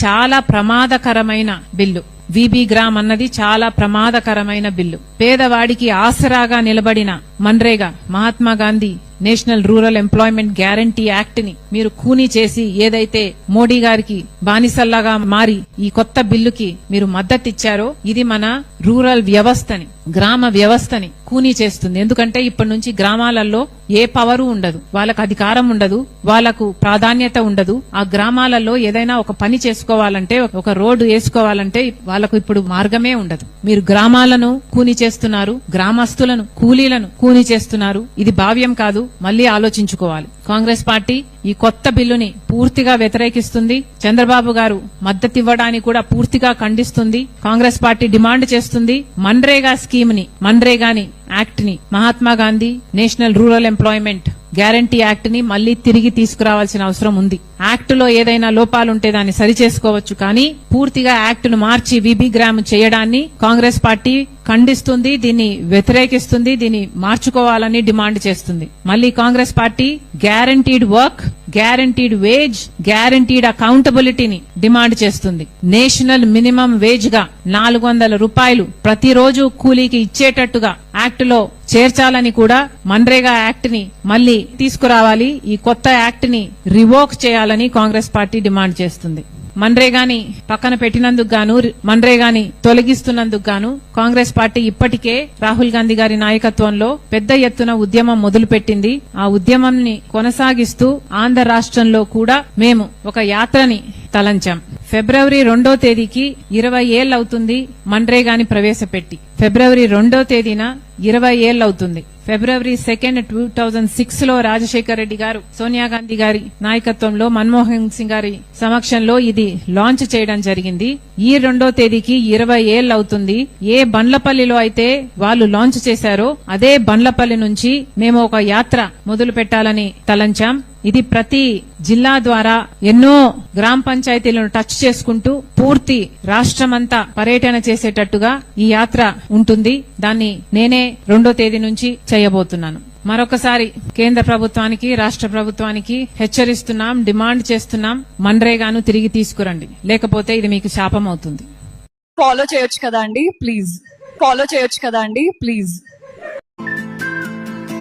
చాలా ప్రమాదకరమైన bill. VB gram అన్నది చాలా ప్రమాదకరమైన బిల్లు. పేదవాడికి ఆసరాగా నిలబడిన MNREGA, Mahatma Gandhi national rural employment guarantee act ని మీరు ఖూనీ చేసి ఏదైతే మోడీ గారికి బానిసల్లాగా మారి ఈ కొత్త బిల్లుకి మీరు మద్దతిచ్చారో ఇది మన రూరల్ వ్యవస్థని, గ్రామ వ్యవస్థని ఖూనీ చేస్తుంది. ఎందుకంటే ఇప్పటి నుంచి గ్రామాలలో ఏ పవరు ఉండదు, వాళ్ళకు అధికారం ఉండదు, వాళ్లకు ప్రాధాన్యత ఉండదు. ఆ గ్రామాలలో ఏదైనా ఒక పని చేసుకోవాలంటే, ఒక రోడ్డు వేసుకోవాలంటే వాళ్లకు ఇప్పుడు మార్గమే ఉండదు. మీరు గ్రామాలను ఖూనీ చేస్తున్నారు, గ్రామస్తులను, కూలీలను ఖూనీ చేస్తున్నారు. ఇది భావ్యం కాదు, మళ్లీ ఆలోచించుకోవాలి. కాంగ్రెస్ పార్టీ ఈ కొత్త బిల్లుని పూర్తిగా వ్యతిరేకిస్తుంది. చంద్రబాబు గారు మద్దతివ్వడానికి కూడా పూర్తిగా ఖండిస్తుంది. కాంగ్రెస్ పార్టీ డిమాండ్ చేస్తుంది మన్రేగా స్కీమ్ ని, మన్రేగాని యాక్ట్ ని, Mahatma Gandhi national rural employment guarantee act ని మళ్లీ తిరిగి తీసుకురావాల్సిన అవసరం ఉంది. యాక్ట్ లో ఏదైనా లోపాలుంటే దాన్ని సరిచేసుకోవచ్చు, కానీ పూర్తిగా యాక్ట్ ను మార్చి విబి గ్రామ్ చేయడాన్ని కాంగ్రెస్ పార్టీ ఖండిస్తుంది, దీన్ని వ్యతిరేకిస్తుంది, దీన్ని మార్చుకోవాలని డిమాండ్ చేస్తుంది. మళ్లీ Congress party guaranteed work, guaranteed wage, guaranteed అకౌంటబిలిటీని డిమాండ్ చేస్తుంది. నేషనల్ మినిమం వేజ్ గా 400 రూపాయలు ప్రతిరోజు కూలీకి ఇచ్చేటట్టుగా యాక్ట్ లో చేర్చాలని కూడా మన్రేగా యాక్ట్ ని మళ్లీ తీసుకురావాలి. ఈ కొత్త యాక్ట్ ని రివోక్ చేయాలని కాంగ్రెస్ పార్టీ డిమాండ్ చేస్తుంది. మన్రేగాని పక్కన పెట్టినందుకు గాను, మన్రేగాని తొలగిస్తున్నందుకు గాను కాంగ్రెస్ పార్టీ ఇప్పటికే రాహుల్ గాంధీ గారి నాయకత్వంలో పెద్ద ఎత్తున ఉద్యమం మొదలుపెట్టింది. ఆ ఉద్యమాన్ని కొనసాగిస్తూ ఆంధ్ర రాష్ట్రంలో కూడా మేము ఒక యాత్రని తలంచాం. ఫిబ్రవరి 2వ తేదీకి 20 ఏళ్లవుతుంది మన్రేగాని ప్రవేశపెట్టి. ఫిబ్రవరి 2వ తేదీన 20 ఏళ్లవుతుంది. ఫిబ్రవరి 2, 2006 లో రాజశేఖర్ రెడ్డి గారు, సోనియా గాంధీ గారి నాయకత్వంలో, మన్మోహన్ సింగ్ గారి సమక్షంలో ఇది లాంచ్ చేయడం జరిగింది. ఈ 2వ తేదీకి 20 ఏళ్లవుతుంది. ఏ బండ్లపల్లిలో అయితే వాళ్ళు లాంచ్ చేశారో అదే బండ్లపల్లి నుంచి మేము ఒక యాత్ర మొదలు పెట్టాలని తలంచాం. ఇది ప్రతి జిల్లా ద్వారా ఎన్నో గ్రామ పంచాయతీలను టచ్ చేసుకుంటూ పూర్తి రాష్ట్రమంతా పర్యటన చేసేటట్టుగా ఈ యాత్ర ఉంటుంది. దాన్ని నేనే 2వ తేదీ నుంచి చేయబోతున్నాను. మరొకసారి కేంద్ర ప్రభుత్వానికి, రాష్ట్ర ప్రభుత్వానికి హెచ్చరిస్తున్నాం, డిమాండ్ చేస్తున్నాం, మన్రేగాను తిరిగి తీసుకురండి, లేకపోతే ఇది మీకు శాపం అవుతుంది. ఫాలో చేయొచ్చు కదా అండి ప్లీజ్.